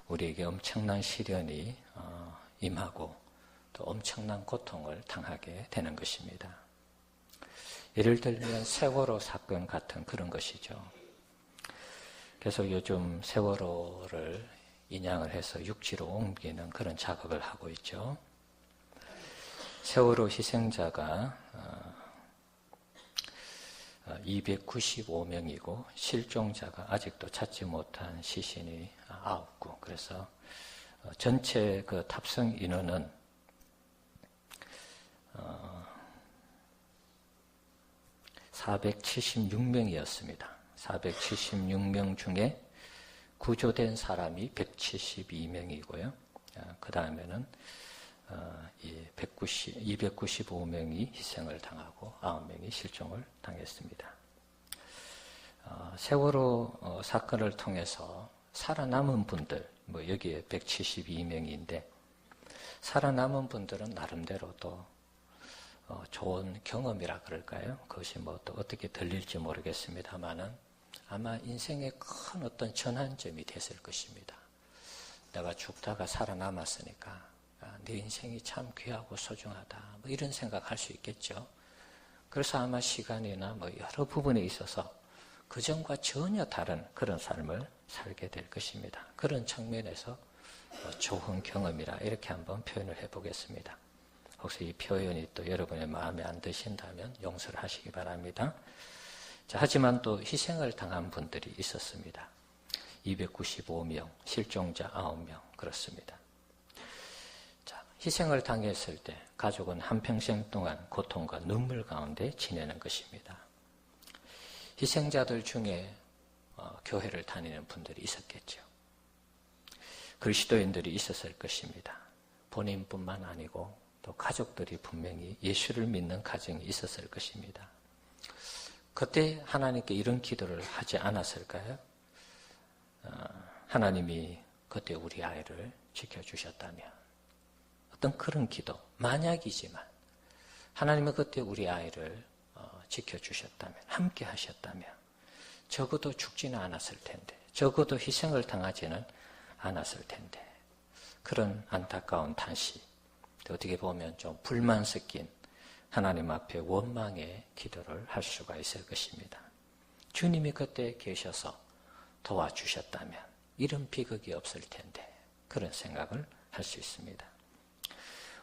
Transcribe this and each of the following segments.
우리에게 엄청난 시련이 임하고 또 엄청난 고통을 당하게 되는 것입니다. 예를 들면 세월호 사건 같은 그런 것이죠. 그래서 요즘 세월호를 인양을 해서 육지로 옮기는 그런 작업을 하고 있죠. 세월호 희생자가 295명이고 실종자가 아직도 찾지 못한 시신이 9구. 그래서 전체 그 탑승 인원은 476명이었습니다. 476명 중에 구조된 사람이 172명이고요. 그 다음에는 295명이 희생을 당하고 9명이 실종을 당했습니다. 세월호 사건을 통해서 살아남은 분들, 여기에 172명인데 살아남은 분들은 나름대로 또 좋은 경험이라 그럴까요? 그것이 또 어떻게 들릴지 모르겠습니다만은 아마 인생의 큰 어떤 전환점이 됐을 것입니다. 내가 죽다가 살아남았으니까 내 인생이 참 귀하고 소중하다. 이런 생각할 수 있겠죠. 그래서 아마 시간이나 여러 부분에 있어서 그전과 전혀 다른 그런 삶을 살게 될 것입니다. 그런 측면에서 좋은 경험이라 이렇게 한번 표현을 해보겠습니다. 혹시 이 표현이 또 여러분의 마음에 안 드신다면 용서를 하시기 바랍니다. 자, 하지만 또 희생을 당한 분들이 있었습니다. 295명, 실종자 9명, 그렇습니다. 자, 희생을 당했을 때 가족은 한평생 동안 고통과 눈물 가운데 지내는 것입니다. 희생자들 중에 교회를 다니는 분들이 있었겠죠. 그리스도인들이 있었을 것입니다. 본인뿐만 아니고 또 가족들이 분명히 예수를 믿는 가정이 있었을 것입니다. 그때 하나님께 이런 기도를 하지 않았을까요? 하나님이 그때 우리 아이를 지켜주셨다면, 어떤 그런 기도, 만약이지만 하나님은 그때 우리 아이를 지켜주셨다면, 함께 하셨다면 적어도 죽지는 않았을 텐데, 적어도 희생을 당하지는 않았을 텐데, 그런 안타까운 탄식, 어떻게 보면 좀 불만 섞인 하나님 앞에 원망의 기도를 할 수가 있을 것입니다. 주님이 그때 계셔서 도와주셨다면 이런 비극이 없을 텐데, 그런 생각을 할 수 있습니다.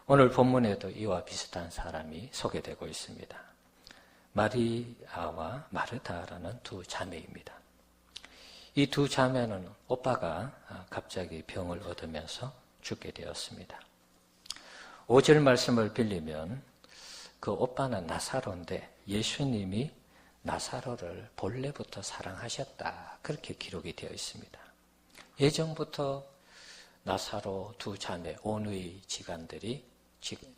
오늘 본문에도 이와 비슷한 사람이 소개되고 있습니다. 마리아와 마르다라는 두 자매입니다. 이 두 자매는 오빠가 갑자기 병을 얻으면서 죽게 되었습니다. 5절 말씀을 빌리면 그 오빠는 나사로인데 예수님이 나사로를 본래부터 사랑하셨다, 그렇게 기록이 되어 있습니다. 예전부터 나사로 두 자매 온누이 지간들이,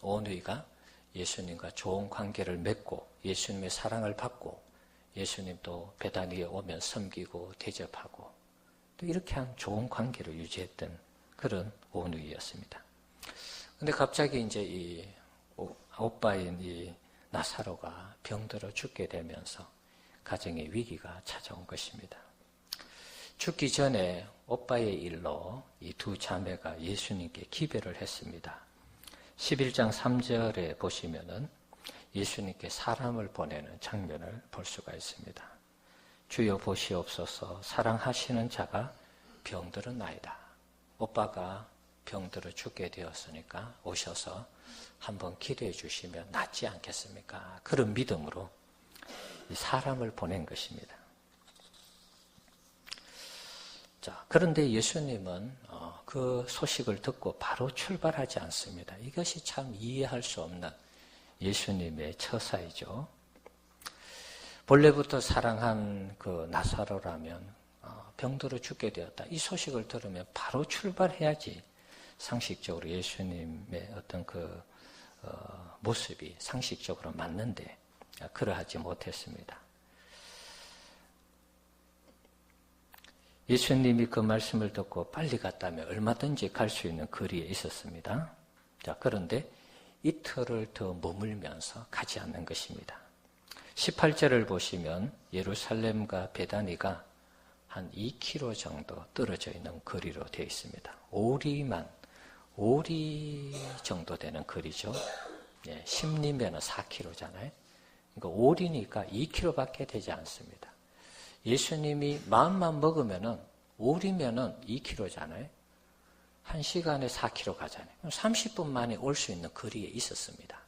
온누이가 예수님과 좋은 관계를 맺고 예수님의 사랑을 받고 예수님도 베다니에 오면 섬기고 대접하고 또 이렇게 한 좋은 관계를 유지했던 그런 온누이였습니다. 근데 갑자기 이제 이 오빠인 이 나사로가 병들어 죽게 되면서 가정의 위기가 찾아온 것입니다. 죽기 전에 오빠의 일로 이 두 자매가 예수님께 기별을 했습니다. 11장 3절에 보시면은 예수님께 사람을 보내는 장면을 볼 수가 있습니다. 주여 보시옵소서, 사랑하시는 자가 병들었나이다. 오빠가 병들어 죽게 되었으니까 오셔서 한번 기도해 주시면 낫지 않겠습니까? 그런 믿음으로 사람을 보낸 것입니다. 자, 그런데 예수님은 그 소식을 듣고 바로 출발하지 않습니다. 이것이 참 이해할 수 없는 예수님의 처사이죠. 본래부터 사랑한 그 나사로라면 병들어 죽게 되었다, 이 소식을 들으면 바로 출발해야지 상식적으로 예수님의 어떤 그 모습이 상식적으로 맞는데 그러하지 못했습니다. 예수님이 그 말씀을 듣고 빨리 갔다면 얼마든지 갈 수 있는 거리에 있었습니다. 자, 그런데 이틀을 더 머물면서 가지 않는 것입니다. 18절을 보시면 예루살렘과 베다니가 한 2km 정도 떨어져 있는 거리로 되어 있습니다. 오리 정도 되는 거리죠. 예, 10리면 4km잖아요. 그러니까 오리니까 2km밖에 되지 않습니다. 예수님이 마음만 먹으면은 오리면은 2km잖아요. 1시간에 4km 가잖아요. 30분 만에 올 수 있는 거리에 있었습니다.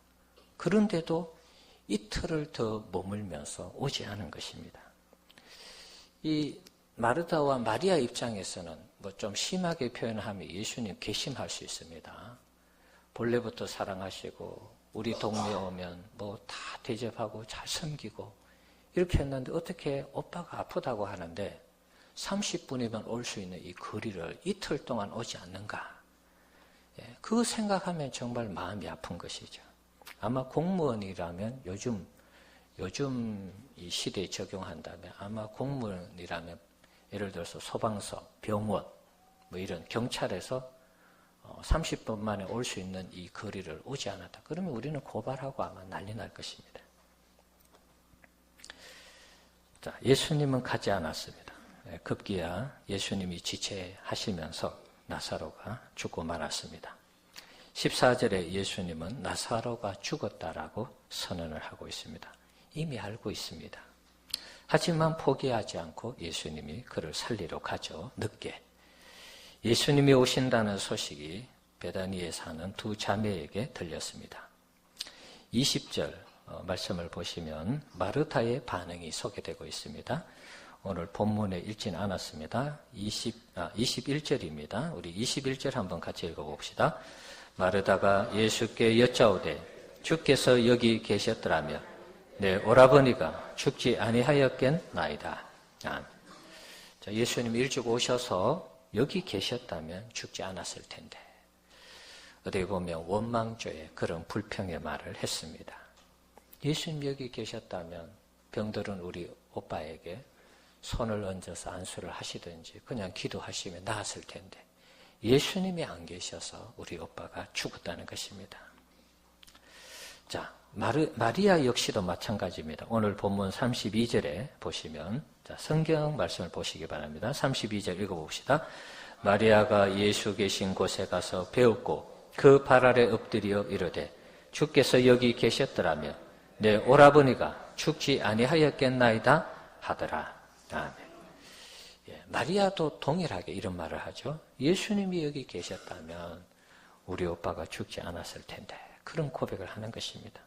그런데도 이틀을 더 머물면서 오지 않은 것입니다. 이 마르다와 마리아 입장에서는 뭐 좀 심하게 표현하면 예수님 괘씸할 수 있습니다. 본래부터 사랑하시고 우리 동네에 오면 뭐 다 대접하고 잘 섬기고 이렇게 했는데 어떻게 오빠가 아프다고 하는데 30분이면 올 수 있는 이 거리를 이틀 동안 오지 않는가? 예, 그거 생각하면 정말 마음이 아픈 것이죠. 아마 공무원이라면 요즘 이 시대에 적용한다면 아마 공무원이라면 예를 들어서 소방서, 병원, 뭐 이런 경찰에서 30분 만에 올 수 있는 이 거리를 오지 않았다. 그러면 우리는 고발하고 아마 난리 날 것입니다. 자, 예수님은 가지 않았습니다. 급기야 예수님이 지체하시면서 나사로가 죽고 말았습니다. 14절에 예수님은 나사로가 죽었다라고 선언을 하고 있습니다. 이미 알고 있습니다. 하지만 포기하지 않고 예수님이 그를 살리러 가죠. 늦게. 예수님이 오신다는 소식이 베다니에 사는 두 자매에게 들렸습니다. 20절 말씀을 보시면 마르다의 반응이 소개되고 있습니다. 오늘 본문에 읽지는 않았습니다. 21절입니다. 우리 21절 한번 같이 읽어봅시다. 마르다가 예수께 여짜오되 주께서 여기 계셨더라면 내 오라버니가 죽지 아니하였겠나이다. 자, 예수님 일찍 오셔서 여기 계셨다면 죽지 않았을 텐데 어떻게 보면 원망조의 그런 불평의 말을 했습니다. 예수님 여기 계셨다면 병들은 우리 오빠에게 손을 얹어서 안수를 하시든지 그냥 기도하시면 나았을 텐데 예수님이 안 계셔서 우리 오빠가 죽었다는 것입니다. 자, 마리아 역시도 마찬가지입니다. 오늘 본문 32절에 보시면 자, 성경 말씀을 보시기 바랍니다. 32절 읽어봅시다. 마리아가 예수 계신 곳에 가서 배웠고 그 발 아래 엎드려 이르되 주께서 여기 계셨더라면 내 오라버니가 죽지 아니하였겠나이다 하더라. 아멘. 예, 마리아도 동일하게 이런 말을 하죠. 예수님이 여기 계셨다면 우리 오빠가 죽지 않았을 텐데 그런 고백을 하는 것입니다.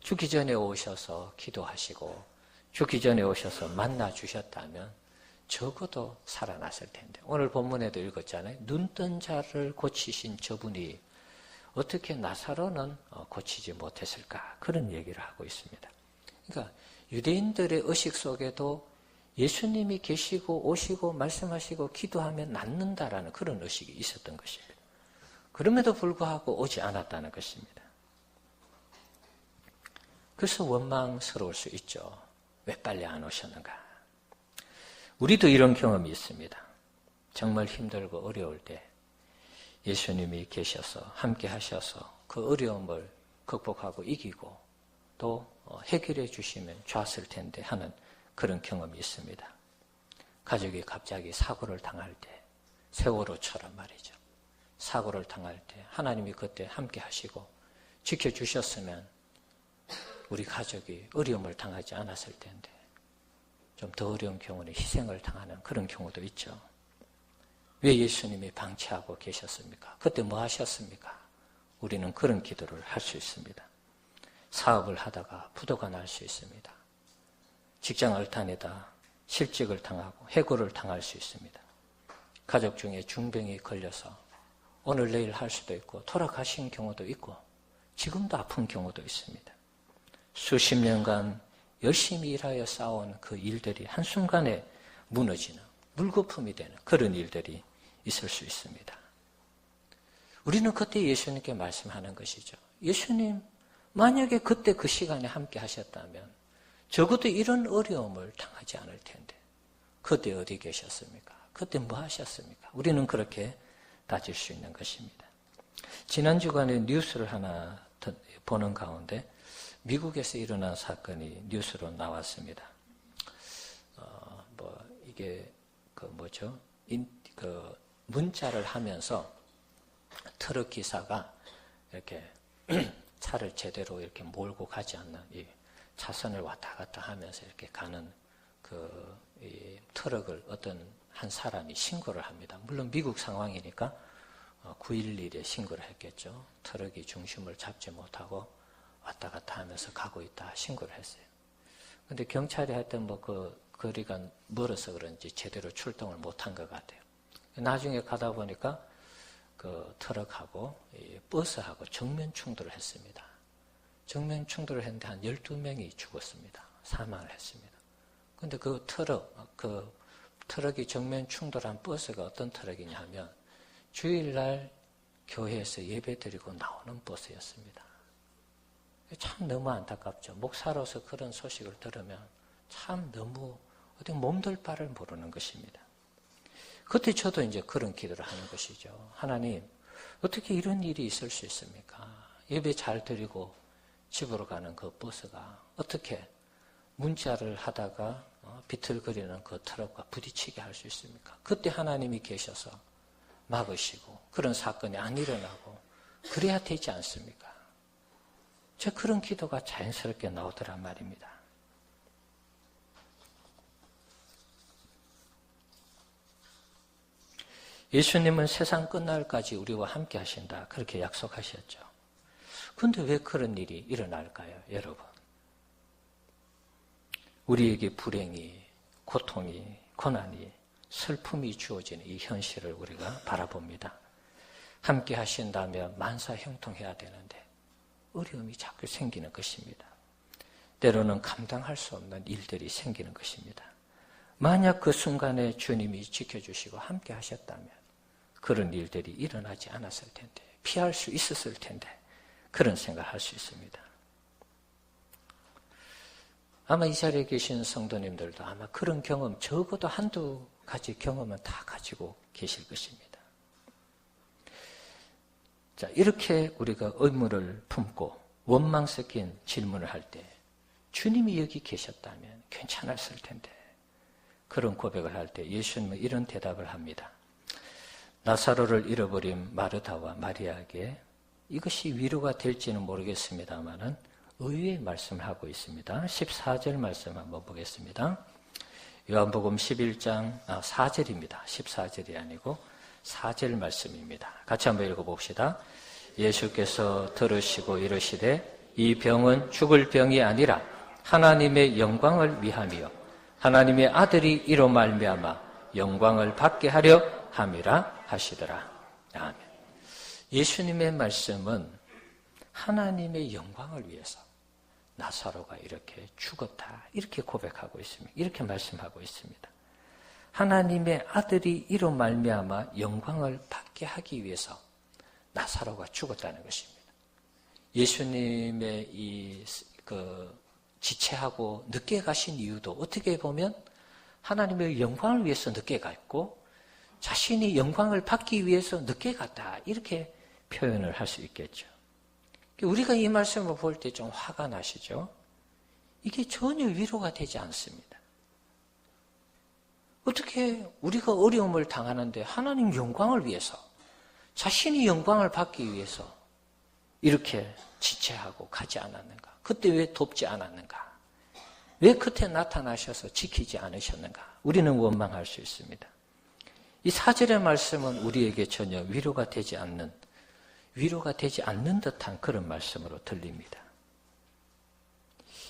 죽기 전에 오셔서 기도하시고 죽기 전에 오셔서 만나주셨다면 적어도 살아났을 텐데 오늘 본문에도 읽었잖아요. 눈뜬 자를 고치신 저분이 어떻게 나사로는 고치지 못했을까? 그런 얘기를 하고 있습니다. 그러니까 유대인들의 의식 속에도 예수님이 계시고 오시고 말씀하시고 기도하면 낫는다라는 그런 의식이 있었던 것입니다. 그럼에도 불구하고 오지 않았다는 것입니다. 그래서 원망스러울 수 있죠. 왜 빨리 안 오셨는가? 우리도 이런 경험이 있습니다. 정말 힘들고 어려울 때 예수님이 계셔서 함께 하셔서 그 어려움을 극복하고 이기고 또 해결해 주시면 좋았을 텐데 하는 그런 경험이 있습니다. 가족이 갑자기 사고를 당할 때 세월호처럼 말이죠. 사고를 당할 때 하나님이 그때 함께 하시고 지켜주셨으면 우리 가족이 어려움을 당하지 않았을 텐데 좀 더 어려운 경우는 희생을 당하는 그런 경우도 있죠. 왜 예수님이 방치하고 계셨습니까? 그때 뭐 하셨습니까? 우리는 그런 기도를 할 수 있습니다. 사업을 하다가 부도가 날 수 있습니다. 직장 얼탄에다 실직을 당하고 해고를 당할 수 있습니다. 가족 중에 중병이 걸려서 오늘 내일 할 수도 있고 돌아가신 경우도 있고 지금도 아픈 경우도 있습니다. 수십 년간 열심히 일하여 쌓아온 그 일들이 한순간에 무너지는 물거품이 되는 그런 일들이 있을 수 있습니다. 우리는 그때 예수님께 말씀하는 것이죠. 예수님, 만약에 그때 그 시간에 함께 하셨다면 적어도 이런 어려움을 당하지 않을 텐데 그때 어디 계셨습니까? 그때 뭐 하셨습니까? 우리는 그렇게 따질 수 있는 것입니다. 지난 주간에 뉴스를 하나 보는 가운데 미국에서 일어난 사건이 뉴스로 나왔습니다. 이게 문자를 하면서 트럭 기사가 이렇게 차를 제대로 이렇게 몰고 가지 않는 이 차선을 왔다 갔다 하면서 이렇게 가는 이 트럭을 어떤 한 사람이 신고를 합니다. 물론 미국 상황이니까 911에 신고를 했겠죠. 트럭이 중심을 잡지 못하고 왔다 갔다 하면서 가고 있다 신고를 했어요. 근데 경찰이 하여튼 거리가 멀어서 그런지 제대로 출동을 못한 것 같아요. 나중에 가다 보니까 그 트럭하고 이 버스하고 정면 충돌을 했습니다. 정면 충돌을 했는데 한 12명이 죽었습니다. 사망을 했습니다. 근데 그 트럭이 정면 충돌한 버스가 어떤 트럭이냐 하면 주일날 교회에서 예배 드리고 나오는 버스였습니다. 참 너무 안타깝죠. 목사로서 그런 소식을 들으면 참 너무 어디 몸둘 바를 모르는 것입니다. 그때 저도 이제 그런 기도를 하는 것이죠. 하나님, 어떻게 이런 일이 있을 수 있습니까? 예배 잘 드리고 집으로 가는 그 버스가 어떻게 문자를 하다가 비틀거리는 그 트럭과 부딪히게 할 수 있습니까? 그때 하나님이 계셔서 막으시고 그런 사건이 안 일어나고 그래야 되지 않습니까? 저 그런 기도가 자연스럽게 나오더란 말입니다. 예수님은 세상 끝날까지 우리와 함께 하신다 그렇게 약속하셨죠. 그런데 왜 그런 일이 일어날까요, 여러분? 우리에게 불행이, 고통이, 고난이, 슬픔이 주어지는 이 현실을 우리가 바라봅니다. 함께 하신다면 만사형통해야 되는데 어려움이 자꾸 생기는 것입니다. 때로는 감당할 수 없는 일들이 생기는 것입니다. 만약 그 순간에 주님이 지켜주시고 함께 하셨다면 그런 일들이 일어나지 않았을 텐데, 피할 수 있었을 텐데 그런 생각을 할 수 있습니다. 아마 이 자리에 계신 성도님들도 아마 그런 경험, 적어도 한두 가지 경험은 다 가지고 계실 것입니다. 자, 이렇게 우리가 의무를 품고 원망 섞인 질문을 할 때 주님이 여기 계셨다면 괜찮았을 텐데, 그런 고백을 할 때 예수님은 이런 대답을 합니다. 나사로를 잃어버린 마르다와 마리아에게 이것이 위로가 될지는 모르겠습니다만은 의외의 말씀을 하고 있습니다. 14절 말씀 한번 보겠습니다. 요한복음 11장 4절입니다. 14절이 아니고 4절 말씀입니다. 같이 한번 읽어봅시다. 예수께서 들으시고 이르시되 이 병은 죽을 병이 아니라 하나님의 영광을 위함이요 하나님의 아들이 이로 말미암아 영광을 받게 하려 함이라 하시더라. 아멘. 예수님의 말씀은 하나님의 영광을 위해서 나사로가 이렇게 죽었다 이렇게 고백하고 있습니다. 이렇게 말씀하고 있습니다. 하나님의 아들이 이로 말미암아 영광을 받게 하기 위해서 나사로가 죽었다는 것입니다. 예수님의 지체하고 늦게 가신 이유도 어떻게 보면 하나님의 영광을 위해서 늦게 갔고 자신이 영광을 받기 위해서 늦게 갔다 이렇게 표현을 할 수 있겠죠. 우리가 이 말씀을 볼 때 좀 화가 나시죠? 이게 전혀 위로가 되지 않습니다. 어떻게 우리가 어려움을 당하는데 하나님 영광을 위해서 자신이 영광을 받기 위해서 이렇게 지체하고 가지 않았는가? 그때 왜 돕지 않았는가? 왜 그때 나타나셔서 지키지 않으셨는가? 우리는 원망할 수 있습니다. 이 4절의 말씀은 우리에게 전혀 위로가 되지 않는 듯한 그런 말씀으로 들립니다.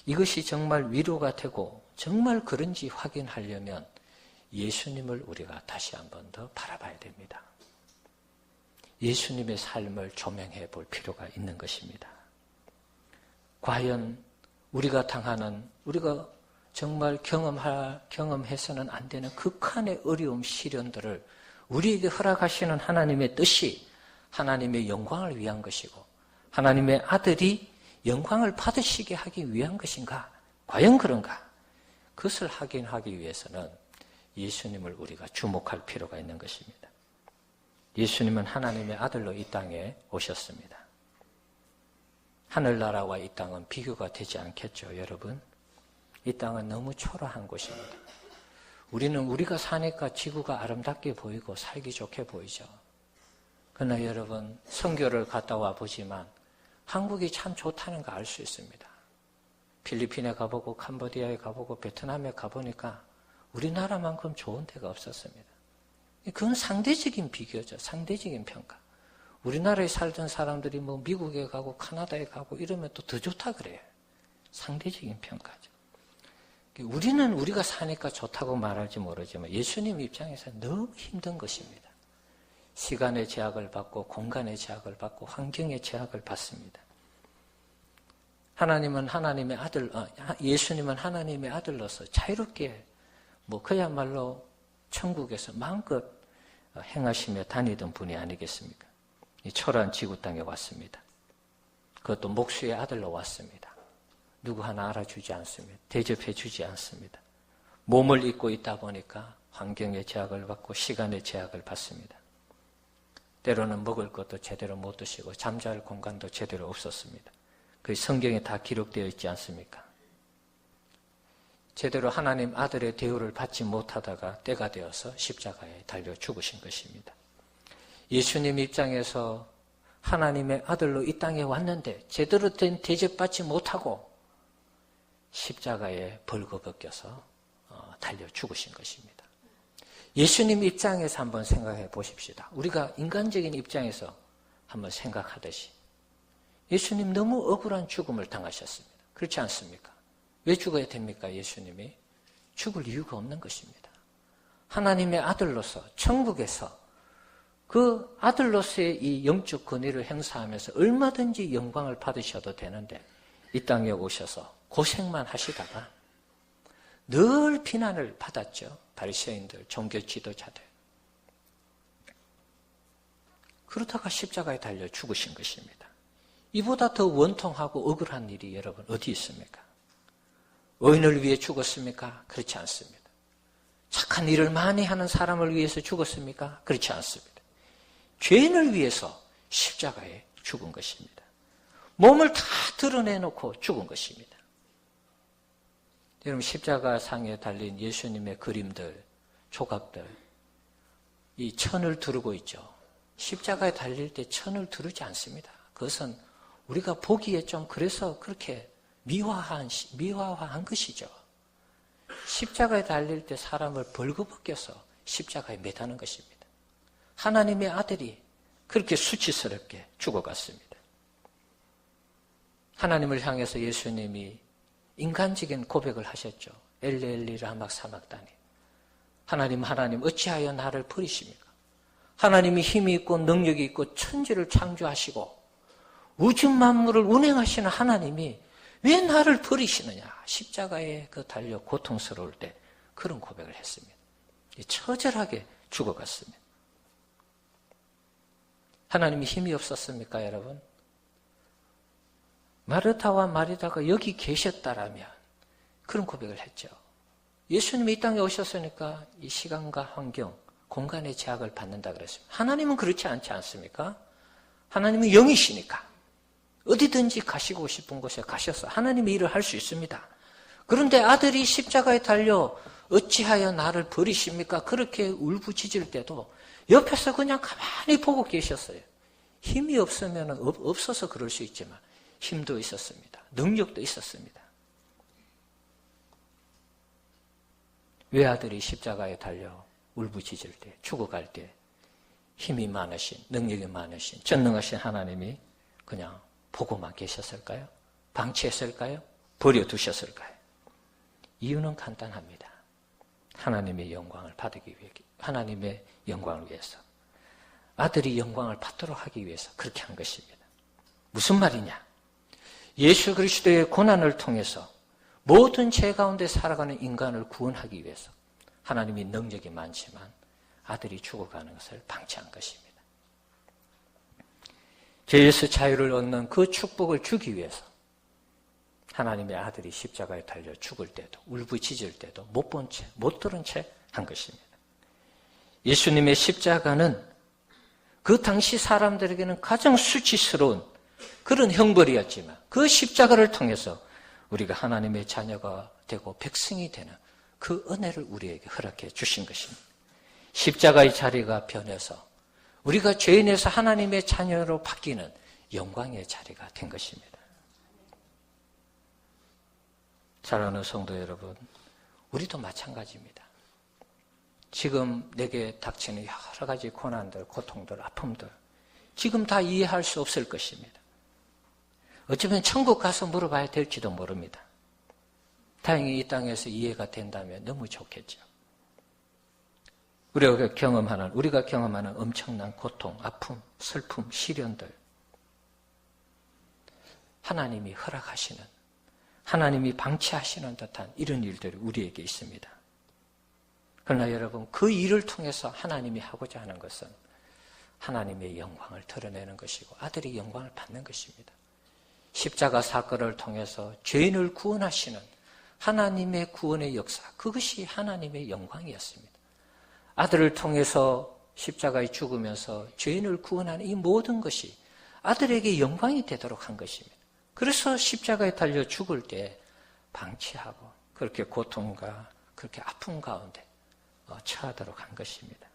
이것이 정말 위로가 되고 정말 그런지 확인하려면 예수님을 우리가 다시 한 번 더 바라봐야 됩니다. 예수님의 삶을 조명해 볼 필요가 있는 것입니다. 과연 우리가 정말 경험해서는 안 되는 극한의 어려움, 시련들을 우리에게 허락하시는 하나님의 뜻이 하나님의 영광을 위한 것이고 하나님의 아들이 영광을 받으시게 하기 위한 것인가? 과연 그런가? 그것을 확인하기 위해서는 예수님을 우리가 주목할 필요가 있는 것입니다. 예수님은 하나님의 아들로 이 땅에 오셨습니다. 하늘나라와 이 땅은 비교가 되지 않겠죠, 여러분? 이 땅은 너무 초라한 곳입니다. 우리는 우리가 사니까 지구가 아름답게 보이고 살기 좋게 보이죠. 그러나 여러분, 선교를 갔다 와 보지만 한국이 참 좋다는 거 알 수 있습니다. 필리핀에 가보고 캄보디아에 가보고 베트남에 가보니까 우리나라만큼 좋은 데가 없었습니다. 그건 상대적인 비교죠. 상대적인 평가. 우리나라에 살던 사람들이 뭐 미국에 가고 카나다에 가고 이러면 또 더 좋다 그래요. 상대적인 평가죠. 우리는 우리가 사니까 좋다고 말할지 모르지만 예수님 입장에서 너무 힘든 것입니다. 시간의 제약을 받고 공간의 제약을 받고 환경의 제약을 받습니다. 예수님은 하나님의 아들로서 자유롭게 그야말로 천국에서 마음껏 행하시며 다니던 분이 아니겠습니까? 이 초라한 지구 땅에 왔습니다. 그것도 목수의 아들로 왔습니다. 누구 하나 알아주지 않습니다. 대접해 주지 않습니다. 몸을 입고 있다 보니까 환경의 제약을 받고 시간의 제약을 받습니다. 때로는 먹을 것도 제대로 못 드시고 잠잘 공간도 제대로 없었습니다. 그 성경에 다 기록되어 있지 않습니까? 제대로 하나님 아들의 대우를 받지 못하다가 때가 되어서 십자가에 달려 죽으신 것입니다. 예수님 입장에서 하나님의 아들로 이 땅에 왔는데 제대로 된 대접받지 못하고 십자가에 벌거벗겨서 달려 죽으신 것입니다. 예수님 입장에서 한번 생각해 보십시다. 우리가 인간적인 입장에서 한번 생각하듯이 예수님 너무 억울한 죽음을 당하셨습니다. 그렇지 않습니까? 왜 죽어야 됩니까? 예수님이 죽을 이유가 없는 것입니다. 하나님의 아들로서 천국에서 그 아들로서의 이 영적 권위를 행사하면서 얼마든지 영광을 받으셔도 되는데 이 땅에 오셔서 고생만 하시다가 늘 비난을 받았죠. 바리새인들, 종교 지도자들. 그러다가 십자가에 달려 죽으신 것입니다. 이보다 더 원통하고 억울한 일이 여러분 어디 있습니까? 의인을 위해 죽었습니까? 그렇지 않습니다. 착한 일을 많이 하는 사람을 위해서 죽었습니까? 그렇지 않습니다. 죄인을 위해서 십자가에 죽은 것입니다. 몸을 다 드러내놓고 죽은 것입니다. 여러분 십자가 상에 달린 예수님의 그림들, 조각들, 이 천을 두르고 있죠. 십자가에 달릴 때 천을 두르지 않습니다. 그것은 우리가 보기에 좀 그래서 그렇게 미화한 것이죠. 십자가에 달릴 때 사람을 벌거벗겨서 십자가에 매다는 것입니다. 하나님의 아들이 그렇게 수치스럽게 죽어갔습니다. 하나님을 향해서 예수님이 인간적인 고백을 하셨죠. 엘리 엘리 라마 사막다니. 하나님 어찌하여 나를 버리십니까? 하나님이 힘이 있고 능력이 있고 천지를 창조하시고 우주 만물을 운행하시는 하나님이 왜 나를 버리시느냐? 십자가에 달려 고통스러울 때 그런 고백을 했습니다. 처절하게 죽어갔습니다. 하나님이 힘이 없었습니까, 여러분? 마르타와 마리다가 여기 계셨다라면 그런 고백을 했죠. 예수님이 이 땅에 오셨으니까 이 시간과 환경, 공간의 제약을 받는다 그랬습니다. 하나님은 그렇지 않지 않습니까? 하나님은 영이시니까 어디든지 가시고 싶은 곳에 가셔서 하나님의 일을 할 수 있습니다. 그런데 아들이 십자가에 달려 어찌하여 나를 버리십니까? 그렇게 울부짖을 때도 옆에서 그냥 가만히 보고 계셨어요. 힘이 없어서 그럴 수 있지만 힘도 있었습니다. 능력도 있었습니다. 외아들이 십자가에 달려 울부짖을 때, 죽어갈 때 힘이 많으신, 능력이 많으신, 전능하신 하나님이 그냥 보고만 계셨을까요? 방치했을까요? 버려두셨을까요? 이유는 간단합니다. 하나님의 영광을 받기 위해, 하나님의 영광을 위해서, 아들이 영광을 받도록 하기 위해서 그렇게 한 것입니다. 무슨 말이냐? 예수 그리스도의 고난을 통해서 모든 죄 가운데 살아가는 인간을 구원하기 위해서 하나님이 능력이 많지만 아들이 죽어가는 것을 방치한 것입니다. 죄에서 자유를 얻는 그 축복을 주기 위해서 하나님의 아들이 십자가에 달려 죽을 때도 울부짖을 때도 못 본 채, 못 들은 채 한 것입니다. 예수님의 십자가는 그 당시 사람들에게는 가장 수치스러운 그런 형벌이었지만 그 십자가를 통해서 우리가 하나님의 자녀가 되고 백성이 되는 그 은혜를 우리에게 허락해 주신 것입니다. 십자가의 자리가 변해서 우리가 죄인에서 하나님의 자녀로 바뀌는 영광의 자리가 된 것입니다. 사랑하는 성도 여러분, 우리도 마찬가지입니다. 지금 내게 닥치는 여러 가지 고난들, 고통들, 아픔들, 지금 다 이해할 수 없을 것입니다. 어쩌면 천국 가서 물어봐야 될지도 모릅니다. 다행히 이 땅에서 이해가 된다면 너무 좋겠죠. 우리가 경험하는 엄청난 고통, 아픔, 슬픔, 시련들, 하나님이 허락하시는, 하나님이 방치하시는 듯한 이런 일들이 우리에게 있습니다. 그러나 여러분, 그 일을 통해서 하나님이 하고자 하는 것은 하나님의 영광을 드러내는 것이고 아들이 영광을 받는 것입니다. 십자가 사건을 통해서 죄인을 구원하시는 하나님의 구원의 역사, 그것이 하나님의 영광이었습니다. 아들을 통해서 십자가에 죽으면서 죄인을 구원하는 이 모든 것이 아들에게 영광이 되도록 한 것입니다. 그래서 십자가에 달려 죽을 때 방치하고 그렇게 고통과 그렇게 아픔 가운데 처하도록 한 것입니다.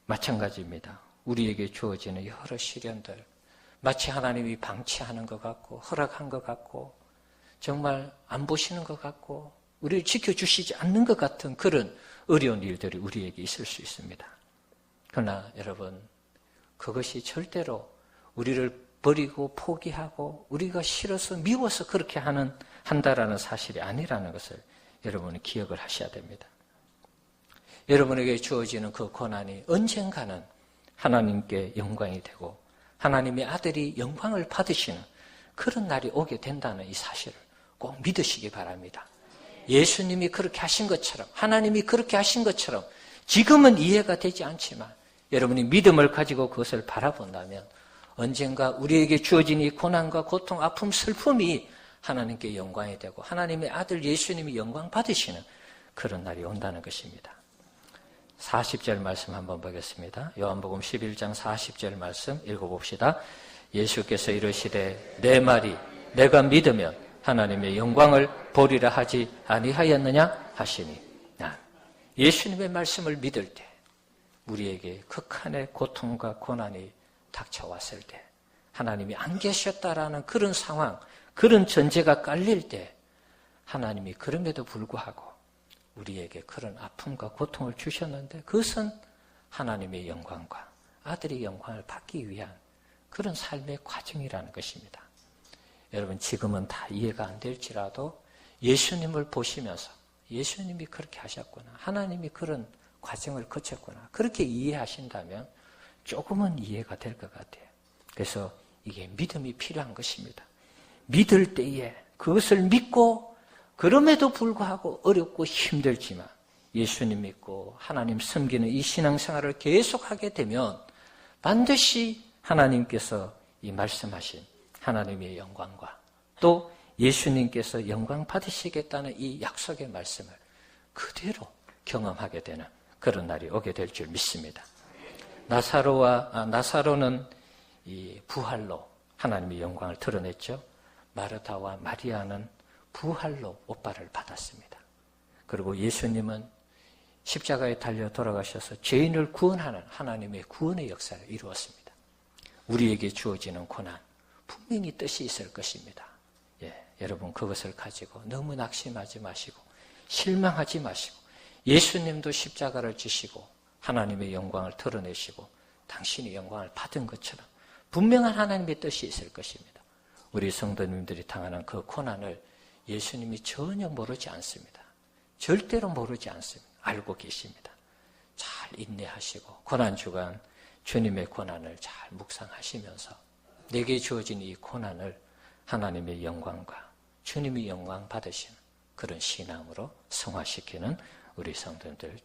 마찬가지입니다. 우리에게 주어지는 여러 시련들, 마치 하나님이 방치하는 것 같고 허락한 것 같고 정말 안 보시는 것 같고 우리를 지켜주시지 않는 것 같은 그런 어려운 일들이 우리에게 있을 수 있습니다. 그러나 여러분, 그것이 절대로 우리를 버리고 포기하고 우리가 싫어서 미워서 그렇게 한다라는 사실이 아니라는 것을 여러분이 기억을 하셔야 됩니다. 여러분에게 주어지는 그 고난이 언젠가는 하나님께 영광이 되고 하나님의 아들이 영광을 받으시는 그런 날이 오게 된다는 이 사실을 꼭 믿으시기 바랍니다. 예수님이 그렇게 하신 것처럼, 하나님이 그렇게 하신 것처럼 지금은 이해가 되지 않지만 여러분이 믿음을 가지고 그것을 바라본다면 언젠가 우리에게 주어진 이 고난과 고통, 아픔, 슬픔이 하나님께 영광이 되고 하나님의 아들 예수님이 영광 받으시는 그런 날이 온다는 것입니다. 40절 말씀 한번 보겠습니다. 요한복음 11장 40절 말씀 읽어봅시다. 예수께서 이르시되 내 말이 내가 믿으면 하나님의 영광을 보리라 하지 아니하였느냐 하시니, 예수님의 말씀을 믿을 때 우리에게 극한의 고통과 고난이 닥쳐왔을 때 하나님이 안 계셨다라는 그런 상황, 그런 전제가 깔릴 때 하나님이 그럼에도 불구하고 우리에게 그런 아픔과 고통을 주셨는데 그것은 하나님의 영광과 아들의 영광을 받기 위한 그런 삶의 과정이라는 것입니다. 여러분, 지금은 다 이해가 안 될지라도 예수님을 보시면서 예수님이 그렇게 하셨구나, 하나님이 그런 과정을 거쳤구나, 그렇게 이해하신다면 조금은 이해가 될 것 같아요. 그래서 이게 믿음이 필요한 것입니다. 믿을 때에 그것을 믿고 그럼에도 불구하고 어렵고 힘들지만 예수님 믿고 하나님 섬기는 이 신앙생활을 계속하게 되면 반드시 하나님께서 이 말씀하신 하나님의 영광과 또 예수님께서 영광 받으시겠다는 이 약속의 말씀을 그대로 경험하게 되는 그런 날이 오게 될 줄 믿습니다. 나사로는 이 부활로 하나님의 영광을 드러냈죠. 마르다와 마리아는 부활로 오빠를 받았습니다. 그리고 예수님은 십자가에 달려 돌아가셔서 죄인을 구원하는 하나님의 구원의 역사를 이루었습니다. 우리에게 주어지는 고난, 분명히 뜻이 있을 것입니다. 여러분, 그것을 가지고 너무 낙심하지 마시고 실망하지 마시고 예수님도 십자가를 지시고 하나님의 영광을 드러내시고 당신이 영광을 받은 것처럼 분명한 하나님의 뜻이 있을 것입니다. 우리 성도님들이 당하는 그 고난을 예수님이 전혀 모르지 않습니다. 절대로 모르지 않습니다. 알고 계십니다. 잘 인내하시고 고난주간 주님의 고난을 잘 묵상하시면서 내게 주어진 이 고난을 하나님의 영광과 주님이 영광 받으시는 그런 신앙으로 승화시키는 우리 성도들